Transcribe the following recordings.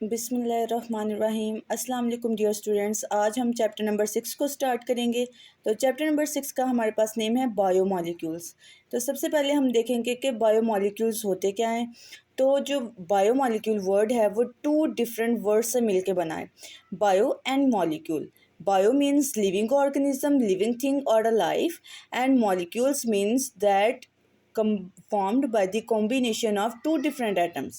बिस्मिल्लाहिर्रहमानिर्रहीम। अस्सलाम वालेकुम डियर स्टूडेंट्स। आज हम चैप्टर नंबर 6 को स्टार्ट करेंगे। तो चैप्टर नंबर 6 का हमारे पास नेम है बायोमॉलिक्यूल्स। तो सबसे पहले हम देखेंगे कि बायोमॉलिक्यूल्स होते क्या हैं। तो जो बायोमॉलिक्यूल वर्ड है वो टू डिफरेंट वर्ड से मिलके बना है, bio and molecule. Bio means living organism, living thing और a life, and molecules means that formed by the combination of two different atoms।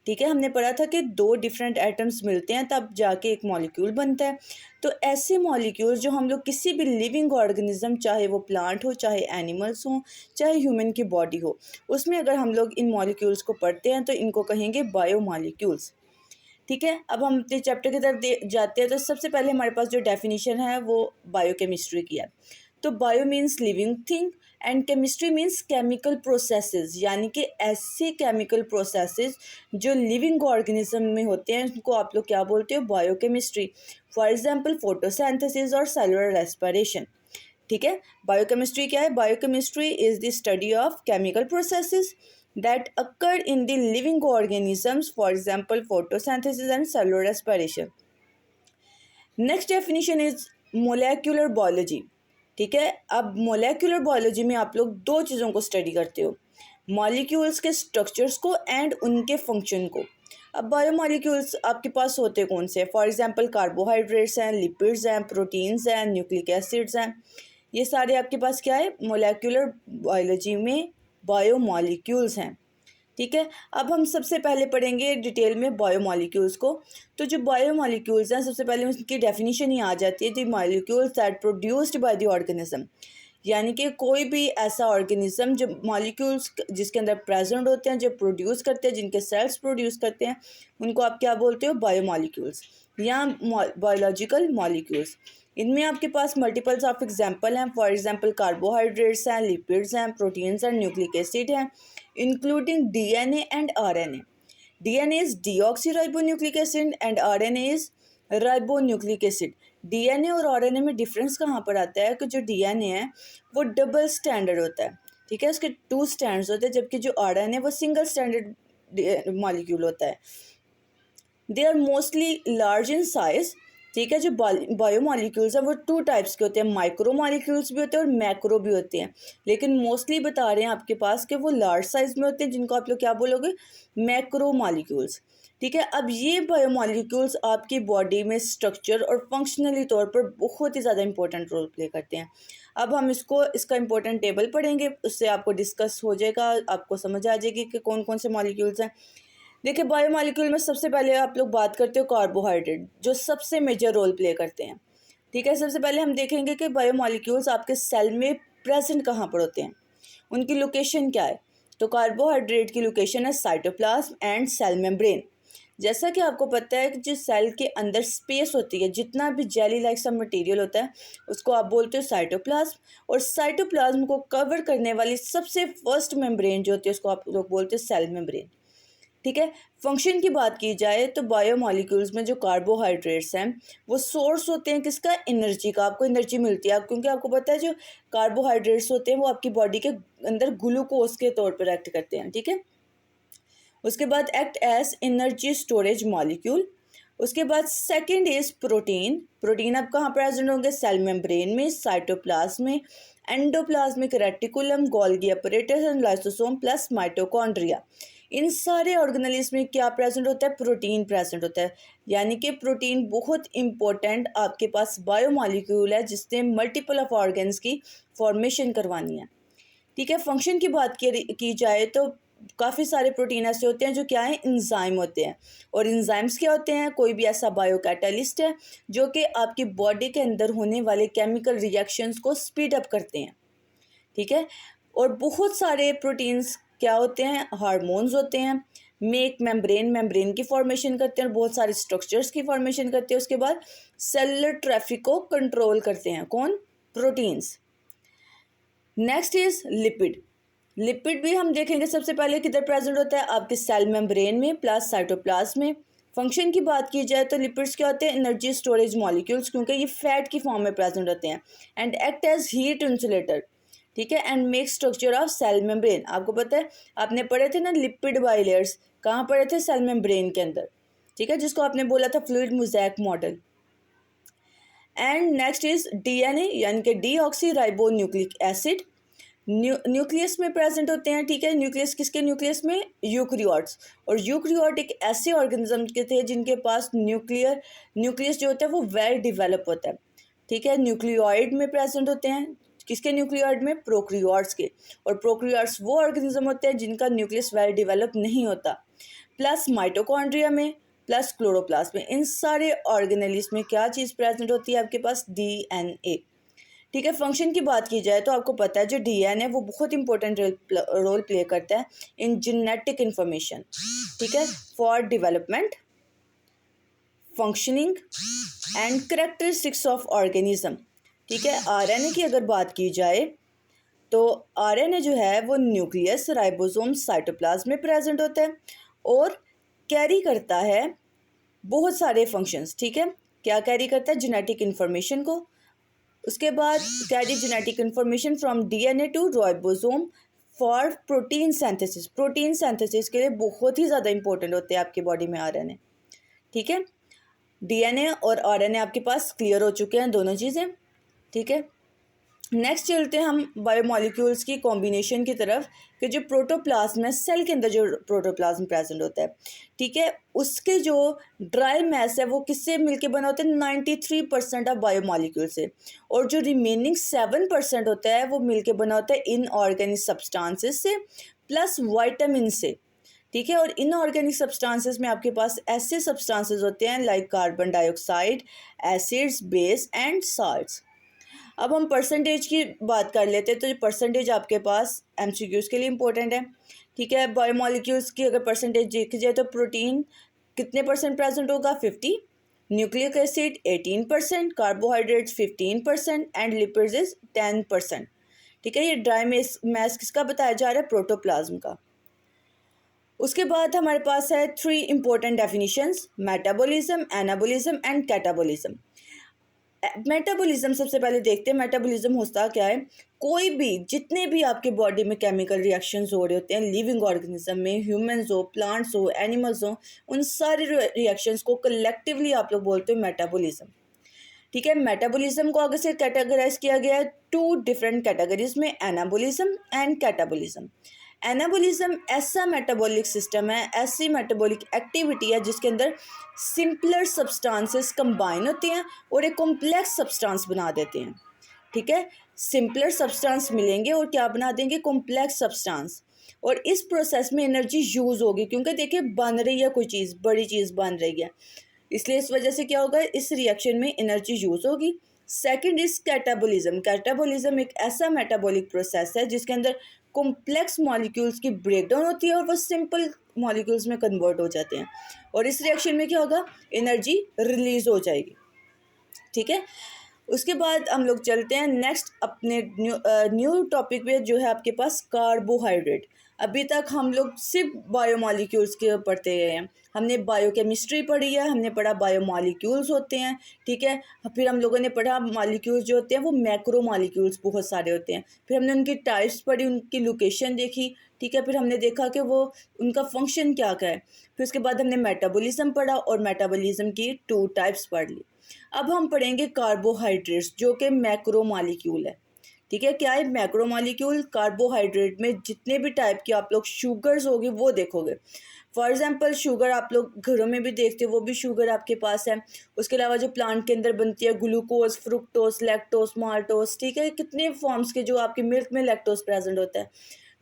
ठीक है, हमने पढ़ा था कि दो डिफरेंट एटम्स मिलते हैं तब जाके एक मॉलिक्यूल बनता है। तो ऐसे मॉलिक्यूल जो हम लोग किसी भी लिविंग ऑर्गेनिज्म, चाहे वो प्लांट हो, चाहे एनिमल्स हो, चाहे ह्यूमन की बॉडी हो, उसमें अगर हम लोग इन मॉलिक्यूल्स को पढ़ते हैं तो इनको कहेंगे बायो मॉलिक्यूल्स। ठीक है, अब हम अपने चैप्टर की तरफ जाते हैं। तो सबसे पहले हमारे पास जो डेफिनेशन है वो बायोकेमिस्ट्री की है। तो bio means living thing and chemistry means chemical processes, यानी कि ऐसे केमिकल प्रोसेसेस जो लिविंग ऑर्गेनिज्म में होते हैं उनको आप लोग क्या बोलते हो, बायोकेमिस्ट्री। फॉर एग्जांपल फोटोसिंथेसिस और सेलुलर रेस्पिरेशन। ठीक है, बायोकेमिस्ट्री क्या है? Biochemistry is the study of chemical processes that occur in the living organisms, for example photosynthesis and cellular respiration. Next definition is molecular biology। ठीक है, अब molecular biology में आप लोग दो चीज़ों को स्टडी करते हो, मॉलिक्यूल्स के स्ट्रक्चर्स को एंड उनके फंक्शन को। अब बायोमॉलिक्यूल्स आपके पास होते कौन से हैं? फॉर एग्जांपल कार्बोहाइड्रेट्स हैं, लिपिड्स हैं, प्रोटीन्स हैं, न्यूक्लिक एसिड्स हैं। ये सारे आपके पास क्या है? मोलेक्यूलर बायोलॉजी में बायोमॉलिक्यूल्स हैं। ठीक है, अब हम सबसे पहले पढ़ेंगे डिटेल में बायोमॉलिक्यूल्स को। तो जो बायोमॉलिक्यूल्स हैं, सबसे पहले उसकी डेफिनेशन ही आ जाती है, the molecules that produced by the organism. यानी कि कोई भी ऐसा ऑर्गेनिज्म जो मॉलिक्यूल्स जिसके अंदर प्रेजेंट होते हैं, जो प्रोड्यूस करते हैं, जिनके सेल्स प्रोड्यूस करते हैं, उनको आप क्या बोलते हो? बायोमॉलिक्यूल्स या बायोलॉजिकल मॉलिक्यूल्स। इनमें आपके पास मल्टीपल्स ऑफ एग्जांपल हैं। फॉर एग्जांपल कार्बोहाइड्रेट्स हैं, लिपिड्स हैं, प्रोटीन्स एंड न्यूक्लिक एसिड हैं, including DNA and RNA. DNA is deoxyribonucleic acid and RNA is ribonucleic acid. DNA और आरएनए में डिफरेंस कहाँ पर आता है कि जो डीएनए है वो डबल स्टैंडर्ड होता है। ठीक है, उसके टू स्टैंडर्ड्स होते हैं, जबकि जो आरएनए वो सिंगल स्टैंडर्ड मॉलिक्यूल होता है। They are mostly large in size. ठीक है, जो बायोमॉलिक्यूल्स हैं वो टू टाइप्स के होते हैं, माइक्रो मॉलिक्यूल्स भी होते हैं और मैक्रो भी होते हैं। लेकिन मोस्टली बता रहे हैं आपके पास कि वो लार्ज साइज में होते हैं, जिनको आप लोग क्या बोलोगे? Macro molecules. ठीक है, अब ये बायोमॉलिक्यूल्स आपकी बॉडी में स्ट्रक्चर और फंक्शनली तौर पर बहुत ही ज़्यादा इंपॉर्टेंट रोल प्ले करते हैं। अब हम इसका इंपॉर्टेंट टेबल पढ़ेंगे, उससे आपको डिस्कस हो जाएगा, आपको समझ आ जाएगी कि कौन कौन से मॉलिक्यूल्स हैं। देखिए, बायोमॉलिक्यूल में सबसे पहले आप लोग बात करते हो कार्बोहाइड्रेट, जो सबसे मेजर रोल प्ले करते हैं। ठीक है, सबसे पहले हम देखेंगे कि बायोमॉलिक्यूल्स आपके सेल में प्रेजेंट कहाँ पर होते हैं, उनकी लोकेशन क्या है। तो कार्बोहाइड्रेट की लोकेशन है साइटोप्लाज्म एंड सेल मेम्ब्रेन। जैसा कि आपको पता है कि जो सेल के अंदर स्पेस होती है, जितना भी जेली लाइक सा मटेरियल होता है, उसको आप बोलते हो साइटोप्लाज्म। और साइटोप्लाज्म को कवर करने वाली सबसे फर्स्ट मेम्ब्रेन जो होती है उसको आप लोग बोलते हो सेल मेम्ब्रेन। ठीक है, फंक्शन की बात की जाए तो बायोमॉलिक्यूल्स में जो कार्बोहाइड्रेट्स हैं वो सोर्स होते हैं किसका? एनर्जी का। आपको एनर्जी मिलती है क्योंकि आपको पता है जो कार्बोहाइड्रेट्स होते हैं वो आपकी बॉडी के अंदर ग्लूकोज के तौर पर एक्ट करते हैं। ठीक है, उसके बाद act as energy storage molecule. उसके बाद सेकंड इज प्रोटीन। प्रोटीन अब कहाँ प्रेजेंट होंगे? सेल मेम्ब्रेन में, साइटोप्लाज्म में, endoplasmic reticulum, Golgi apparatus and lysosome plus mitochondria. इन सारे ऑर्गेनेल्स में क्या प्रेजेंट होता है? प्रोटीन प्रेजेंट होता है। यानी कि प्रोटीन बहुत इंपॉर्टेंट आपके पास बायोमॉलिक्यूल है जिसने मल्टीपल ऑफ ऑर्गन्स की फॉर्मेशन करवानी है। ठीक है, फंक्शन की बात की जाए तो काफ़ी सारे प्रोटीन ऐसे होते हैं जो क्या है? इंजाइम होते हैं। और इंजाइम्स क्या होते हैं? कोई भी ऐसा बायोकैटालिस्ट है जो कि आपकी बॉडी के अंदर होने वाले केमिकल रिएक्शंस को स्पीड अप करते हैं। ठीक है, और बहुत सारे प्रोटीन्स क्या होते हैं? हार्मोन्स होते हैं, मेक मेम्ब्रेन की फॉर्मेशन करते हैं और बहुत सारे स्ट्रक्चर्स की फॉर्मेशन करते हैं। उसके बाद सेलुलर ट्रैफिक को कंट्रोल करते हैं। कौन? Proteins. Next is lipid. Lipid भी हम देखेंगे सबसे पहले किधर प्रेजेंट होता है? आपके सेल मेम्ब्रेन में प्लस साइटोप्लाज्म में। फंक्शन की बात की जाए तो लिपिड्स क्या होते हैं? एनर्जी स्टोरेज मॉलिक्यूल्स, क्योंकि ये फैट की फॉर्म में प्रेजेंट होते हैं and act as heat insulator. ठीक है, and make structure of cell membrane. आपको पता है, आपने पढ़े थे ना लिपिड बाइलेयर्स, कहाँ पढ़े थे? सेल मेम्ब्रेन के अंदर। ठीक है, जिसको आपने बोला था fluid mosaic model. And next is DNA यानी कि deoxy ribo nucleic acid, nucleus में प्रेजेंट होते हैं। ठीक है, न्यूक्लियस किसके न्यूक्लियस में? यूक्रियोट्स। और यूक्रियोट एक ऐसे ऑर्गेनिज्म के थे जिनके पास न्यूक्लियस जो होता है वो वेल डिवेलप होता है। ठीक है, न्यूक्लियोइड में प्रेजेंट होते हैं, किसके न्यूक्लियोइड में? प्रोक्रियोट्स के। और प्रोक्रियोट्स वो ऑर्गेनिज्म होते हैं जिनका न्यूक्लियस वेल डिवेलप नहीं होता। प्लस माइटोकॉन्ड्रिया में, प्लस क्लोरोप्लास्ट में, इन सारे ऑर्गेनेलिस में क्या चीज़ प्रेजेंट होती है? आपके पास डीएनए। ठीक है, फंक्शन की बात की जाए तो आपको पता है जो डीएनए वो बहुत इंपॉर्टेंट रोल प्ले करता है इन जेनेटिक इंफॉर्मेशन। ठीक है, for development, functioning and characteristics of organism. ठीक है, आरएनए की अगर बात की जाए तो आरएनए जो है वो न्यूक्लियस, राइबोसोम, साइटोप्लाज्म में प्रेजेंट होता है और कैरी करता है बहुत सारे फंक्शंस। ठीक है, क्या कैरी करता है? जेनेटिक इन्फॉर्मेशन को। उसके बाद carry genetic information from DNA to ribosome for protein synthesis. Protein synthesis के लिए बहुत ही ज़्यादा इंपॉर्टेंट होते हैं आपकी बॉडी में आरएनए। ठीक है, डीएनए और आरएनए आपके पास क्लियर हो चुके हैं दोनों चीज़ें। ठीक है, नेक्स्ट चलते हैं हम बायोमोलिक्यूल्स की कॉम्बिनेशन की तरफ कि जो प्रोटोप्लाज्म है, सेल के अंदर जो प्रोटोप्लाज्म प्रेजेंट होता है, ठीक है, उसके जो ड्राई मैस है वो किससे मिलके बना होता है? 93% ऑफ बायोमोलिक्यूल से। और जो रिमेनिंग 7% होता है वो मिलके बना होता है इनऑर्गेनिक सब्सटेंसेस से प्लस वाइटामिन से। ठीक है, और इनऑर्गेनिक सब्सटेंसेस में आपके पास ऐसे सब्सटेंसेस होते हैं like carbon dioxide, acids, base and salts. अब हम परसेंटेज की बात कर लेते हैं, तो जो परसेंटेज आपके पास एमसीक्यूज़ के लिए इंपॉर्टेंट है। ठीक है, बायोमोलिक्यूल्स की अगर परसेंटेज देखी जाए तो प्रोटीन कितने परसेंट प्रेजेंट होगा? 50, nucleic acid 18%, carbohydrates 15% and lipids is 10%। ठीक है, ये ड्राई मैस किसका बताया जा रहा है? प्रोटोप्लाज्म का। उसके बाद हमारे पास है 3 important definitions: metabolism, anabolism and catabolism. Metabolism सबसे पहले देखते हैं। मेटाबॉलिज्म होता क्या है? कोई भी, जितने भी आपके बॉडी में केमिकल रिएक्शंस हो रहे होते हैं लिविंग ऑर्गेनिज्म में, ह्यूमंस हो, प्लांट्स हो, एनिमल्स हो, उन सारे रिएक्शंस को कलेक्टिवली आप लोग बोलते हो मेटाबॉलिज्म। ठीक है, मेटाबॉलिज्म को आगे से कैटेगराइज किया गया है 2 डिफरेंट कैटेगरीज में, एनाबॉलिज्म एंड कैटाबॉलिज्म। एनाबॉलिज्म ऐसा मेटाबॉलिक सिस्टम है, ऐसी मेटाबॉलिक एक्टिविटी है जिसके अंदर सिंपलर सब्सटेंसेस कंबाइन होते हैं और एक कॉम्प्लेक्स सब्सटेंस बना देते हैं। ठीक है, सिंपलर सब्सटेंस मिलेंगे और क्या बना देंगे? Complex substance. और इस प्रोसेस में एनर्जी यूज़ होगी, क्योंकि देखिए बन रही है कोई चीज़, बड़ी चीज़ बन रही है, इसलिए इस वजह से क्या होगा? इस रिएक्शन में एनर्जी यूज़ होगी। Second is catabolism. कैटाबॉलिज्म एक ऐसा मेटाबॉलिक प्रोसेस है जिसके अंदर कॉम्प्लेक्स मॉलिक्यूल्स की ब्रेकडाउन होती है और वो सिंपल मॉलिक्यूल्स में कन्वर्ट हो जाते हैं और इस रिएक्शन में क्या होगा? एनर्जी रिलीज हो जाएगी। ठीक है, उसके बाद हम लोग चलते हैं नेक्स्ट अपने न्यू टॉपिक पे, जो है आपके पास कार्बोहाइड्रेट। अभी तक हम लोग सिर्फ बायोमॉलिक्यूल्स के पढ़ते गए हैं, हमने बायोकेमिस्ट्री पढ़ी है, हमने पढ़ा बायोमॉलिक्यूल्स होते हैं। ठीक है, फिर हम लोगों ने पढ़ा मॉलिक्यूल्स जो होते हैं वो मैक्रो मॉलिक्यूल्स बहुत सारे होते हैं, फिर हमने उनकी टाइप्स पढ़ी, उनकी लोकेशन देखी। ठीक है, फिर हमने देखा कि वो उनका फंक्शन क्या क्या है। फिर उसके बाद हमने मेटाबॉलिज्म पढ़ा और मेटाबॉलिज्म की 2 टाइप्स पढ़ ली। अब हम पढ़ेंगे कार्बोहाइड्रेट्स, जो कि मैक्रो मॉलिक्यूल है। ठीक है, क्या है? Macro molecule. कार्बोहाइड्रेट में जितने भी टाइप की आप लोग शुगर्स होगी वो देखोगे। फॉर एग्जांपल शुगर आप लोग घरों में भी देखते हो, वो भी शुगर आपके पास है। उसके अलावा जो प्लांट के अंदर बनती है, ग्लूकोज, फ्रुक्टोज, लैक्टोज, माल्टोज। ठीक है, कितने फॉर्म्स के जो आपके मिल्क में लैक्टोज प्रेजेंट होता है।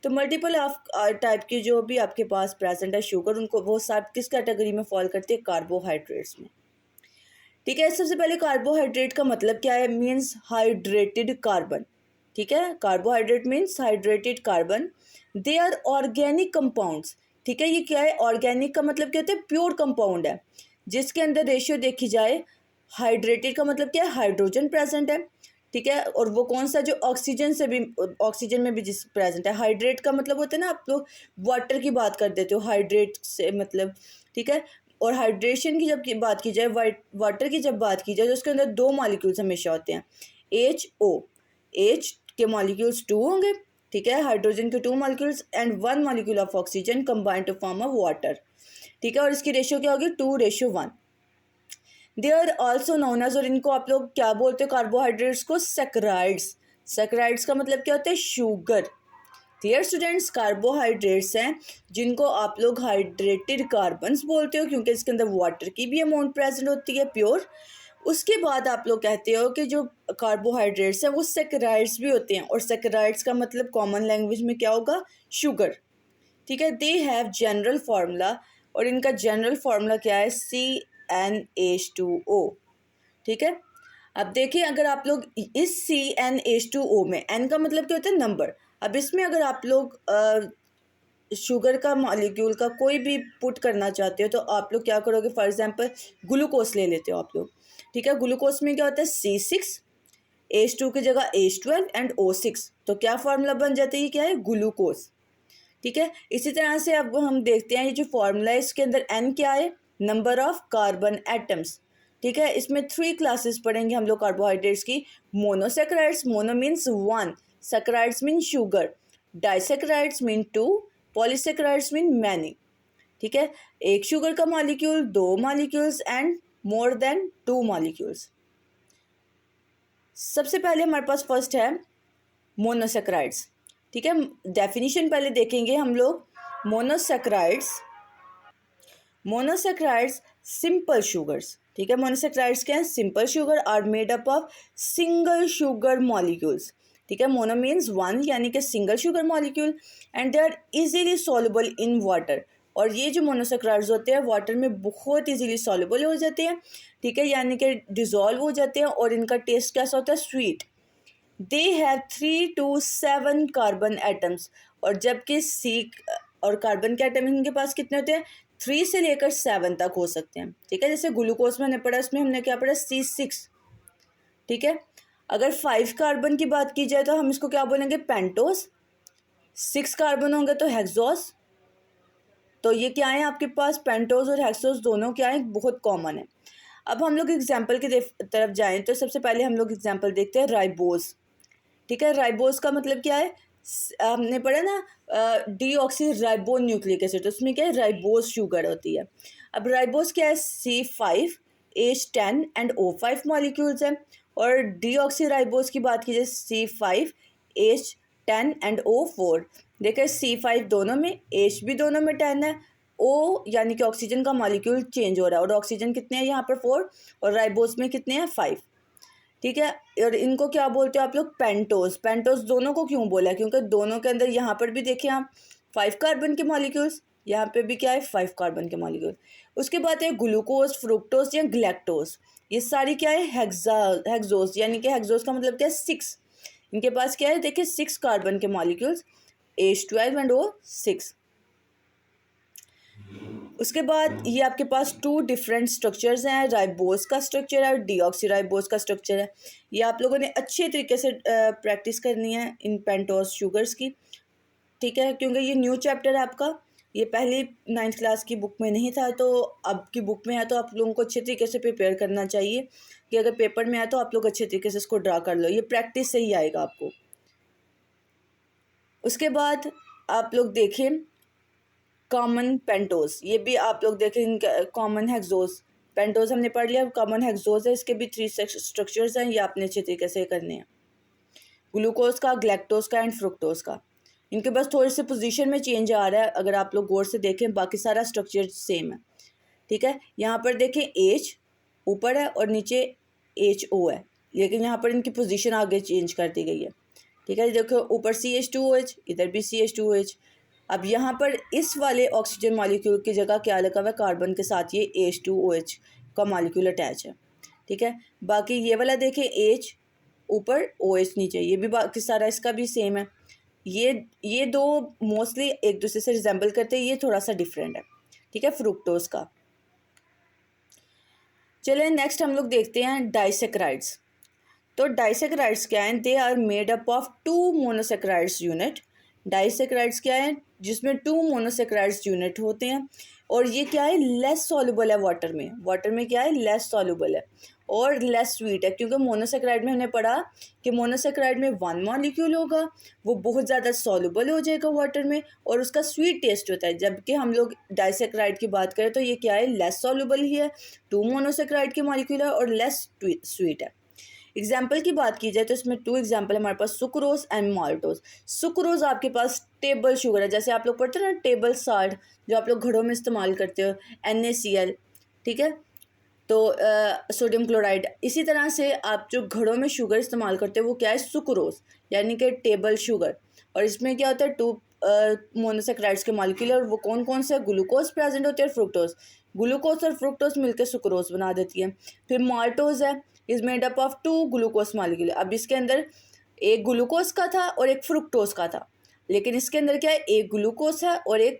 तो मल्टीपल ऑफ टाइप की जो भी आपके पास प्रेजेंट है शुगर, उनको वो सब किस कैटेगरी में फॉल करते हैं? कार्बोहाइड्रेट्स में। ठीक है, सबसे पहले कार्बोहाइड्रेट का मतलब क्या है? Means hydrated carbon. ठीक है, carbohydrate means hydrated carbon. They are organic compounds. ठीक है, ये क्या है? ऑर्गेनिक का मतलब क्या होता है? प्योर कंपाउंड है जिसके अंदर रेशियो देखी जाए, हाइड्रेटेड का मतलब क्या है? हाइड्रोजन प्रेजेंट है। ठीक है, और वो कौन सा? जो ऑक्सीजन से भी, ऑक्सीजन में भी जिस प्रेजेंट है। हाइड्रेट का मतलब होता है ना, आप लोग वाटर की बात कर देते हो हाइड्रेट से मतलब। ठीक है, और हाइड्रेशन की जब बात की जाए, वाटर की जब बात की जाए, तो उसके अंदर 2 मॉलिक्यूल्स हमेशा होते हैं, HO। H के मॉलिक्यूल्स 2 होंगे। ठीक है, हाइड्रोजन के 2 molecules and 1 molecule of oxygen combined to form a water. ठीक है, और इसकी रेशियो क्या होगी 2:1। They are also known as, और इनको आप लोग क्या बोलते हो कार्बोहाइड्रेट्स को, सैकराइड्स। सैकराइड्स का मतलब क्या होता है, शुगर। क्लियर स्टूडेंट्स, कार्बोहाइड्रेट्स हैं जिनको आप लोग हाइड्रेटेड कार्बन्स बोलते हो क्योंकि इसके अंदर वाटर की भी अमाउंट प्रेजेंट होती है प्योर। उसके बाद आप लोग कहते हो कि जो कार्बोहाइड्रेट्स हैं वो सैकराइड्स भी होते हैं, और सैकराइड्स का मतलब कॉमन लैंग्वेज में क्या होगा, शुगर। ठीक है, दे हैव जनरल फार्मूला, और इनका जनरल फार्मूला क्या है, CnH2O। ठीक है, अब देखिए अगर आप लोग इस CnH2O में, N का मतलब क्या होता है, नंबर। अब इसमें अगर आप लोग शुगर का मॉलिक्यूल का कोई भी पुट करना चाहते हो तो आप लोग क्या करोगे, फॉर एग्जांपल ग्लूकोज ले लेते हो आप लोग। ठीक है, ग्लूकोज में क्या होता है, C6H2 की जगह H12 एंड O6, तो क्या फार्मूला बन जाता है, ये क्या है, ग्लूकोज। ठीक है, इसी तरह से अब हम देखते हैं ये जो फार्मूला है इसके अंदर N क्या है, नंबर ऑफ कार्बन एटम्स। ठीक है, इसमें 3 क्लासेस पढ़ेंगे हम लोग कार्बोहाइड्रेट्स की। Monosaccharides, mono means 1, saccharides mean sugar, disaccharides mean 2, polysaccharides mean many. ठीक है, एक शुगर का molecule, 2 molecules and more than 2 molecules. सबसे पहले हमारे पास फर्स्ट है मोनोसैकराइड्स। ठीक है, डेफिनेशन पहले देखेंगे हम लोग। Monosaccharides simple sugars. ठीक है, मोनोसैकराइड्स क्या है, simple sugar are made up of single sugar molecules. ठीक है, मोनो मीन्स 1 यानी कि single sugar molecule, and they are easily soluble in water, और ये जो मोनोसैकराइड्स होते हैं वाटर में बहुत इजीली सॉल्युबल हो जाते हैं। ठीक है, यानी कि डिज़ोल्व हो जाते हैं, और इनका टेस्ट कैसा होता है, sweet. They have 3 to 7 carbon atoms, और जबकि सी और कार्बन के एटम इनके पास कितने होते हैं, 3 से लेकर 7 तक हो सकते हैं। ठीक है, जैसे ग्लूकोज में हमने पढ़ा, इसमें हमने क्या पढ़ा, C6। ठीक है, अगर 5 कार्बन की बात की जाए तो हम इसको क्या बोलेंगे, पेंटोस। 6 कार्बन होंगे तो हेक्सोस। तो ये क्या है आपके पास, पेंटोस और हेक्सोस दोनों क्या है, बहुत कॉमन है। अब हम लोग एग्जाम्पल की तरफ जाएं तो सबसे पहले हम लोग एग्जाम्पल देखते हैं राइबोस। ठीक है, राइबोस का मतलब क्या है, हमने पढ़ा ना डीऑक्सी राइबो न्यूक्लिक एसिड, तो उसमें क्या है, राइबोस शुगर होती है। अब राइबोस क्या है, C5H10 एंड O5 मॉलिक्यूल्स हैं, और डीऑक्सी राइबोस की बात कीजिए C5H10 एंड O4। देखिए C5 दोनों में, H भी दोनों में 10 है, O यानी कि ऑक्सीजन का मॉलिक्यूल चेंज हो रहा है, और ऑक्सीजन कितने हैं यहाँ पर 4, और राइबोस में कितने हैं 5। ठीक है, और इनको क्या बोलते हो आप लोग, पेंटोस। पेंटोस दोनों को क्यों बोला, क्योंकि दोनों के अंदर यहाँ पर भी देखिए आप 5 कार्बन के मॉलिक्यूल्स, यहाँ पे भी क्या है, 5 कार्बन के मॉलिक्यूल। उसके बाद है ग्लूकोज, फ्रुक्टोज या ग्लैक्टोज, ये सारी क्या है, हेक्सोस, यानी कि हेक्सोस का मतलब क्या है, 6। इनके पास क्या है, देखिए 6 कार्बन के मॉलिक्यूल्स, H12 एंड O6। उसके बाद ये आपके पास 2 डिफरेंट स्ट्रक्चर्स हैं, राइबोस का स्ट्रक्चर है और डीऑक्सीराइबोस का स्ट्रक्चर है। ये आप लोगों ने अच्छे तरीके से प्रैक्टिस करनी है इन पेंटोस शुगर्स की। ठीक है, क्योंकि ये न्यू चैप्टर है आपका, ये पहली 9th क्लास की बुक में नहीं था, तो अब की बुक में है, तो आप लोगों को अच्छे तरीके से प्रिपेयर करना चाहिए कि अगर पेपर में आए तो आप लोग अच्छे तरीके से इसको ड्रा कर लो, ये प्रैक्टिस से ही आएगा आपको। उसके बाद आप लोग देखें कॉमन पेंटोस, ये भी आप लोग देखें, कॉमन हेक्सोस। पेंटोस हमने पढ़ लिया, कॉमन हेक्सोस है, इसके भी 3 स्ट्रक्चर्स हैं, ये आपने अच्छे तरीके से करने हैं, ग्लूकोज का, ग्लैक्टोज का एंड फ्रुक्टोज का। इनके बस थोड़े से पोजीशन में चेंज आ रहा है, अगर आप लोग गौर से देखें बाकी सारा स्ट्रक्चर सेम है। ठीक है, यहाँ पर देखें H ऊपर है और नीचे HO है, लेकिन यहाँ पर इनकी पोजीशन आगे चेंज कर दी गई है। ठीक है, देखो ऊपर CH2OH, इधर भी CH2OH। अब यहाँ पर इस वाले ऑक्सीजन मॉलिक्यूल की जगह क्या लगा हुआ है, कार्बन के साथ ये H2OH का मॉलिक्यूल अटैच है। ठीक है, बाकी ये वाला देखें H ऊपर OH नीचे, ये भी बाकी सारा इसका भी सेम है। ये दो मोस्टली एक दूसरे से रिजेंबल करते हैं, ये थोड़ा सा डिफरेंट है। ठीक है, फ्रुक्टोज का। चलें नेक्स्ट हम लोग देखते हैं डाइसैकराइड्स। तो डाइसैकराइड्स क्या हैं, they are made up of 2 monosaccharides unit. Disaccharides क्या है, जिसमें 2 मोनोसैकराइड्स यूनिट होते हैं, और ये क्या है, लेस सॉल्युबल है वाटर में क्या है, लेस सॉल्युबल है और लेस स्वीट है, क्योंकि मोनोसेक्राइड में हमने पढ़ा कि मोनोसेक्राइड में वन मॉलिक्यूल होगा, वो बहुत ज़्यादा सॉल्युबल हो जाएगा वाटर में और उसका स्वीट टेस्ट होता है, जबकि हम लोग डाइसेक्राइड की बात करें तो ये क्या है, लेस सॉल्युबल ही है, टू मोनोसेक्राइड के मॉलिक्यूल है और लेस स्वीट है। एग्जाम्पल की बात की जाए तो इसमें टू एग्जाम्पल हमारे पास सुक्रोज एंड माल्टोज। सुक्रोज आपके पास टेबल शुगर है, जैसे आप लोग पढ़ते हैं ना टेबल साल्ट, जो आप लोग घरों में इस्तेमाल करते हो, NaCl, ठीक है, तो सोडियम क्लोराइड। इसी तरह से आप जो घरों में शुगर इस्तेमाल करते हो वो क्या है, सुक्रोज, यानी कि टेबल शुगर। और इसमें क्या होता है, टू मोनोसेक्राइड्स के मॉलिक्यूल, और वो कौन कौन से, ग्लूकोज प्रेजेंट होते हैं और फ्रुक्टोज, ग्लूकोज और फ्रुक्टोज मिलकर सुक्रोज बना देती है। फिर माल्टोज है, is made up of two glucose molecule. अब इसके अंदर एक ग्लूकोज का था और एक फ्रुक्टोज का था, लेकिन इसके अंदर क्या है, एक ग्लूकोज है और एक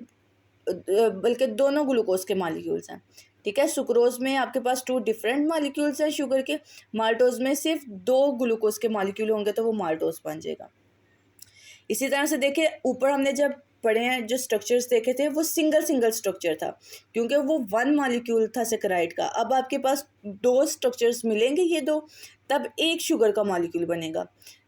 बल्कि दोनों ग्लूकोज के मॉलिक्यूल्स हैं, ठीक है। सुक्रोज में आपके पास टू डिफरेंट मॉलिक्यूल्स हैं शुगर के, माल्टोज में सिर्फ दो ग्लूकोज के मॉलिक्यूल होंगे तो वो माल्टोज बन जाएगा। इसी तरह से देखिए, ऊपर हमने जब पढ़े हैं जो स्ट्रक्चर्स देखे थे वो सिंगल स्ट्रक्चर था, क्योंकि वो वन मॉलिक्यूल था सेक्राइड का। अब आपके पास दो स्ट्रक्चर्स मिलेंगे, ये दो, तब एक शुगर का मॉलिक्यूल बनेगा,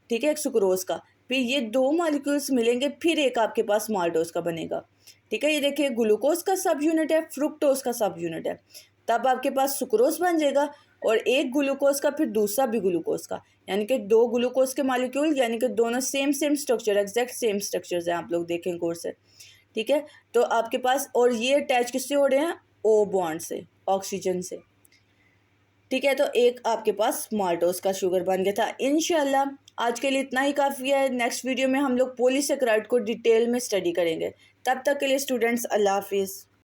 ठीक है, एक सुक्रोज का। फिर ये दो मॉलिक्यूल्स मिलेंगे, फिर एक आपके पास माल्टोज का बनेगा, ठीक है। ये देखिए, ग्लूकोज का सब यूनिट है, फ्रुक्टोज का सब यूनिट है, तब आपके पास सुक्रोज बन जाएगा, और एक ग्लूकोज का फिर दूसरा भी ग्लूकोज का, यानी कि दो ग्लूकोज के मॉलिक्यूल, यानी कि दोनों same structure, exact same structures हैं, आप लोग देखें कोर्स से, ठीक है। तो आपके पास, और ये अटैच किससे हो रहे हैं, O बॉन्ड से, ऑक्सीजन से, ठीक है। तो एक आपके पास माल्टोज का शुगर बन गया था। इंशाल्लाह आज के लिए इतना ही काफ़ी है। नेक्स्ट वीडियो में हम लोग पॉलीसेकेराइड को डिटेल में स्टडी करेंगे। तब तक के लिए स्टूडेंट्स, अल्लाह हाफिज़।